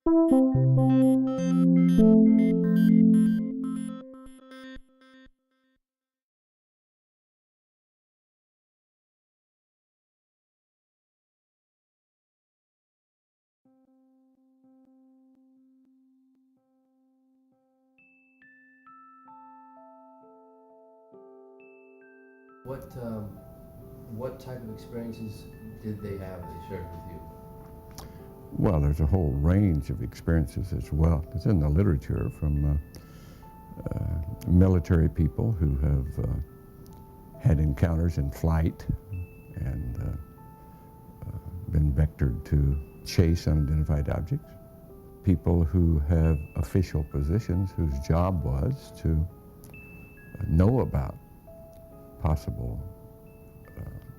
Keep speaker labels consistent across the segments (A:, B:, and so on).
A: What type of experiences did they have they shared with you?
B: Well, there's a whole range of experiences as well. It's in the literature from military people who have had encounters in flight and been vectored to chase unidentified objects. People who have official positions whose job was to know about possible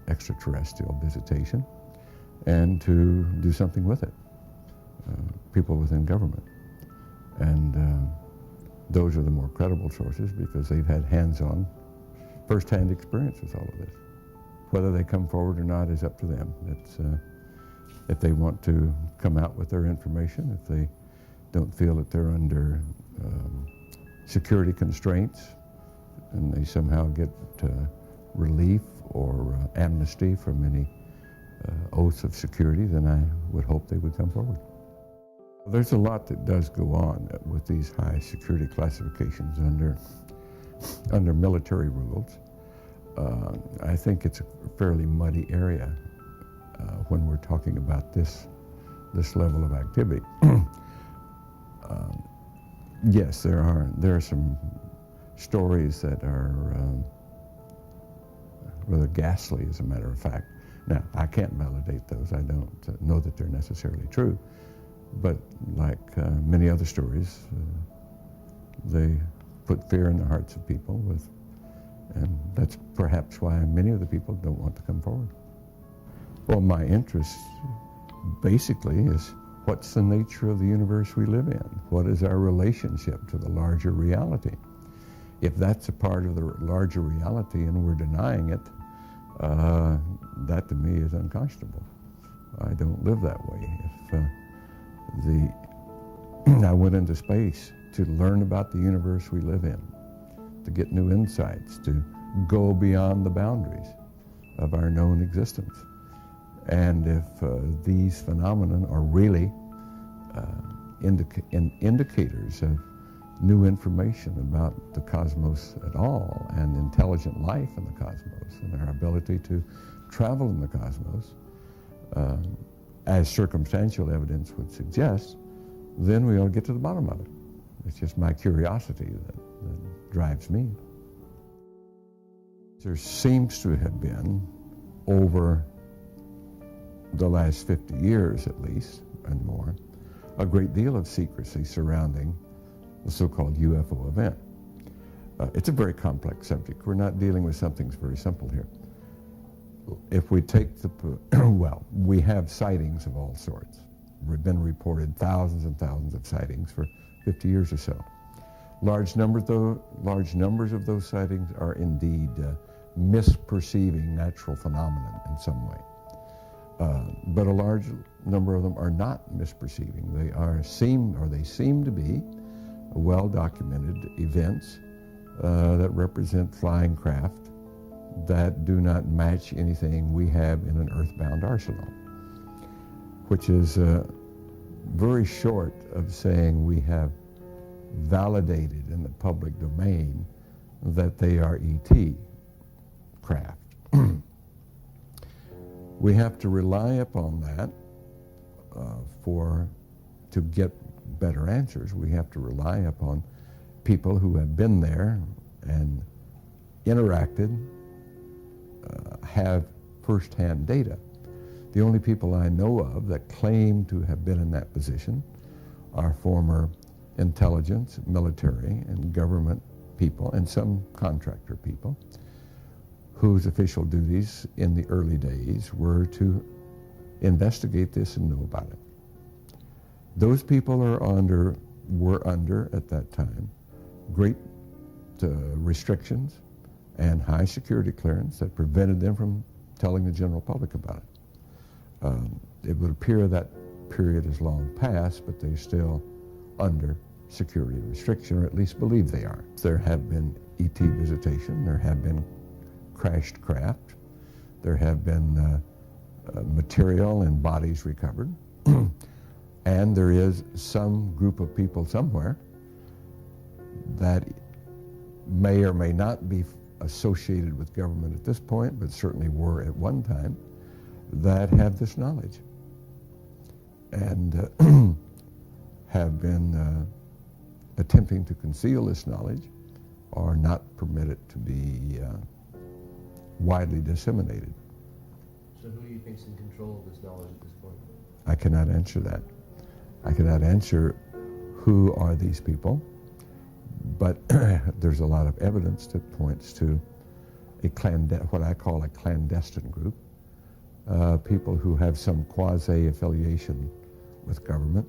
B: extraterrestrial visitation and to do something with it. People within government. And those are the more credible sources because they've had hands-on, first-hand experience with all of this. Whether they come forward or not is up to them. It's, if they want to come out with their information, if they don't feel that they're under security constraints and they somehow get relief or amnesty from any oaths of security, then I would hope they would come forward. There's a lot that does go on with these high security classifications under military rules. I think it's a fairly muddy area when we're talking about this level of activity. Yes, there are some stories that are rather ghastly, as a matter of fact. Now, I can't validate those. I don't know that they're necessarily true. But like many other stories, they put fear in the hearts of people, and that's perhaps why many of the people don't want to come forward. Well, my interest basically is what's the nature of the universe we live in? What is our relationship to the larger reality? If that's a part of the larger reality and we're denying it, that to me is unconscionable. I don't live that way. If I went into space to learn about the universe we live in, to get new insights, to go beyond the boundaries of our known existence. And if these phenomena are really indicators of new information about the cosmos at all and intelligent life in the cosmos and our ability to travel in the cosmos, as circumstantial evidence would suggest, then we ought to get to the bottom of it. It's just my curiosity that drives me. There seems to have been, over the last 50 years at least, and more, a great deal of secrecy surrounding the so-called UFO event. It's a very complex subject. We're not dealing with something that's very simple here. If we take well, we have sightings of all sorts. We've been reported thousands and thousands of sightings for 50 years or so. Large numbers of those sightings are indeed misperceiving natural phenomena in some way. But a large number of them are not misperceiving. They seem to be well-documented events that represent flying craft that do not match anything we have in an earthbound arsenal, which is very short of saying we have validated in the public domain that they are ET craft. We have to rely upon that to get better answers. We have to rely upon people who have been there and interacted, have first-hand data. The only people I know of that claim to have been in that position are former intelligence, military, and government people, and some contractor people, whose official duties in the early days were to investigate this and know about it. Those people were under at that time great restrictions and high security clearance that prevented them from telling the general public about it. It would appear that period is long past, but they're still under security restriction, or at least believe they are. There have been ET visitation, there have been crashed craft, there have been material and bodies recovered, and there is some group of people somewhere that may or may not be associated with government at this point, but certainly were at one time, that have this knowledge and have been attempting to conceal this knowledge or not permit it to be widely disseminated.
A: So who do you think is in control of this knowledge at this point?
B: I cannot answer that. I cannot answer who are these people, but there's a lot of evidence that points to what I call a clandestine group, people who have some quasi-affiliation with government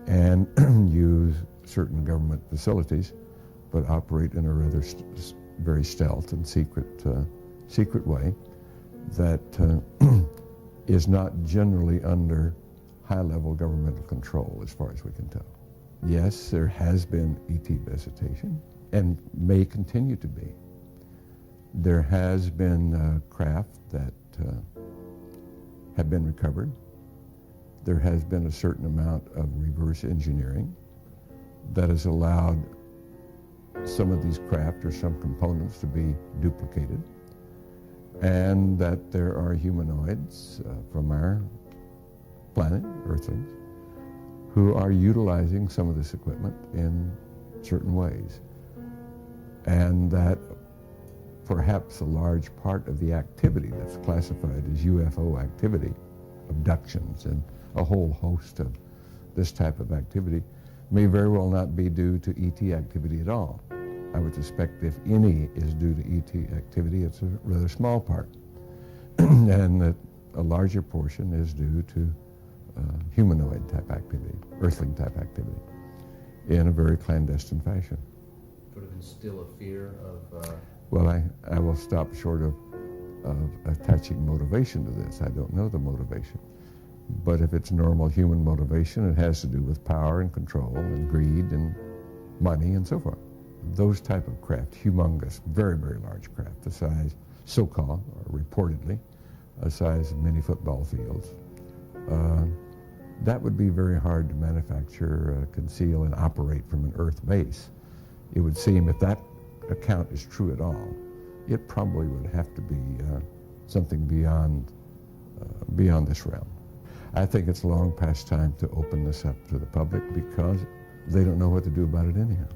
B: and use certain government facilities, but operate in a rather very stealth and secret way that is not generally under high-level governmental control as far as we can tell. Yes, there has been ET visitation and may continue to be. There has been craft that have been recovered. There has been a certain amount of reverse engineering that has allowed some of these craft or some components to be duplicated, and that there are humanoids from our planet, Earthlings, who are utilizing some of this equipment in certain ways, and that perhaps a large part of the activity that's classified as UFO activity, abductions and a whole host of this type of activity, may very well not be due to ET activity at all. I would suspect if any is due to ET activity, it's a rather small part, and that a larger portion is due to humanoid type activity, Earthling type activity, in a very clandestine fashion.
A: Sort of instill a fear of...
B: Well, I will stop short of attaching motivation to this. I don't know the motivation. But if it's normal human motivation, it has to do with power and control and greed and money and so forth. Those type of craft, humongous, very, very large craft, the size, so-called, or reportedly, the size of many football fields, that would be very hard to manufacture, conceal, and operate from an Earth base. It would seem, if that account is true at all, it probably would have to be something beyond this realm. I think it's long past time to open this up to the public because they don't know what to do about it anyhow.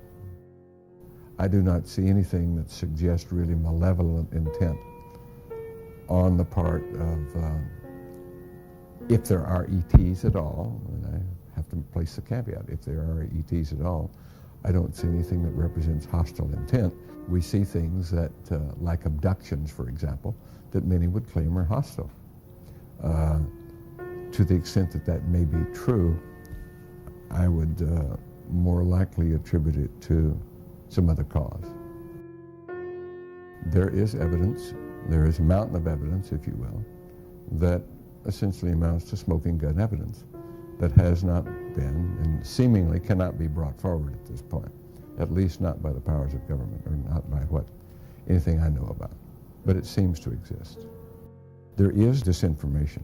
B: I do not see anything that suggests really malevolent intent on the part of, if there are ETs at all, and I have to place the caveat, if there are ETs at all, I don't see anything that represents hostile intent. We see things that, like abductions, for example, that many would claim are hostile. To the extent that that may be true, I would more likely attribute it to some other cause. There is evidence, there is a mountain of evidence, if you will, that essentially amounts to smoking gun evidence that has not been and seemingly cannot be brought forward at this point, at least not by the powers of government or not by anything I know about. But it seems to exist. There is disinformation.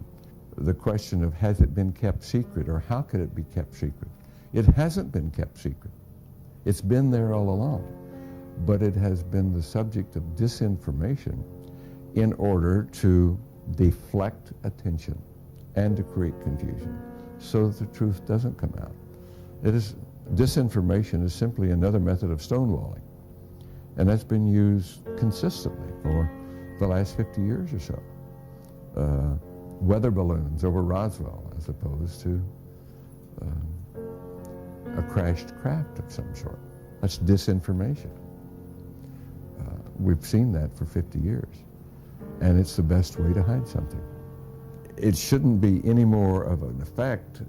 B: The question of has it been kept secret or how could it be kept secret? It hasn't been kept secret. It's been there all along, but it has been the subject of disinformation in order to deflect attention and to create confusion so that the truth doesn't come out. Disinformation is simply another method of stonewalling, and that's been used consistently for the last 50 years or so. Weather balloons over Roswell as opposed to a crashed craft of some sort. That's disinformation. We've seen that for 50 years, and it's the best way to hide something. It shouldn't be any more of an effect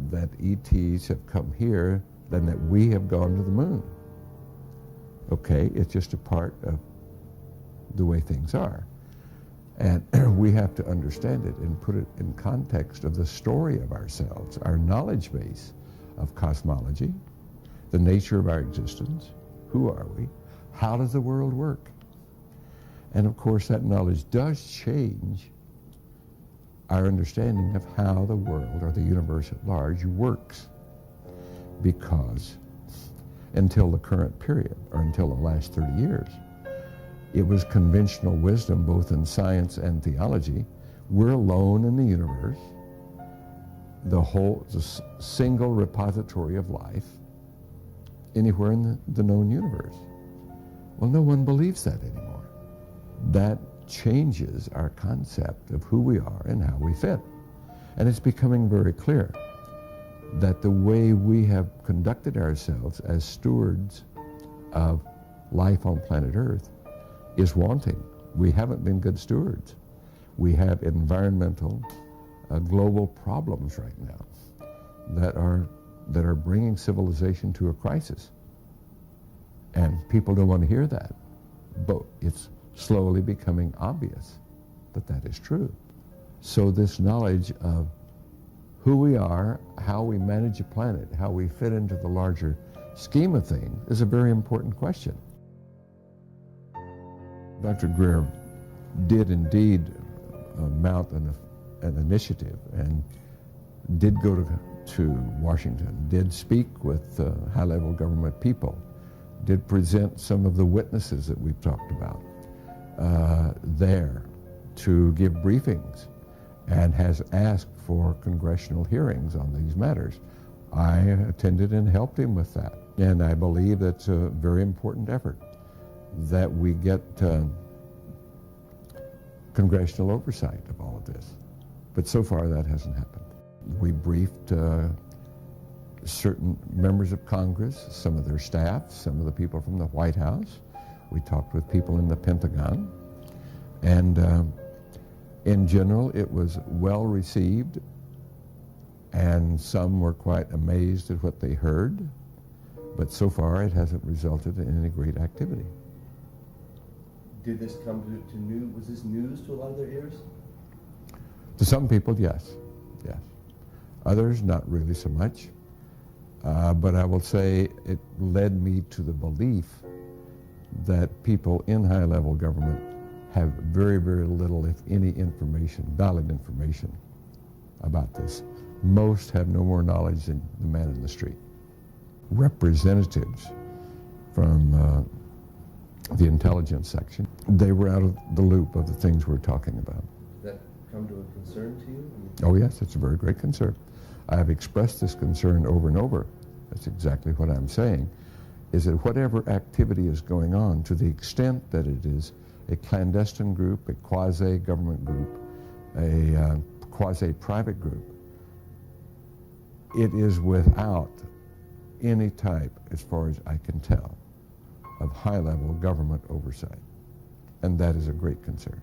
B: that ETs have come here than that we have gone to the moon. Okay, it's just a part of the way things are. And we have to understand it and put it in context of the story of ourselves, our knowledge base of cosmology, the nature of our existence, who are we, how does the world work? And of course that knowledge does change our understanding of how the world or the universe at large works, because until the current period, or until the last 30 years, it was conventional wisdom, both in science and theology. We're alone in the universe, the single repository of life anywhere in the known universe. Well, no one believes that anymore. That changes our concept of who we are and how we fit. And it's becoming very clear that the way we have conducted ourselves as stewards of life on planet Earth is wanting. We haven't been good stewards. We have environmental, global problems right now that are bringing civilization to a crisis. And people don't want to hear that, but it's slowly becoming obvious that that is true. So this knowledge of who we are, how we manage a planet, how we fit into the larger scheme of things is a very important question. Dr. Greer did indeed mount an initiative and did go to Washington, did speak with high-level government people, did present some of the witnesses that we've talked about there to give briefings, and has asked for congressional hearings on these matters. I attended and helped him with that. And I believe that's a very important effort, that we get congressional oversight of all of this. But so far that hasn't happened. We briefed certain members of Congress, some of their staff, some of the people from the White House. We talked with people in the Pentagon. And in general, it was well received, and some were quite amazed at what they heard, but so far it hasn't resulted in any great activity.
A: Did this come to news? Was this news to a lot of their ears?
B: To some people, yes. Others, not really so much. But I will say it led me to the belief that people in high-level government have very, very little, if any, information, valid information about this. Most have no more knowledge than the man in the street. Representatives from the intelligence section, they were out of the loop of the things we're talking about.
A: Did that come to a concern to you?
B: Oh yes, it's a very great concern. I have expressed this concern over and over. That's exactly what I'm saying, is that whatever activity is going on, to the extent that it is a clandestine group, a quasi-government group, a quasi-private group, it is without any type, as far as I can tell, of high-level government oversight. And that is a great concern.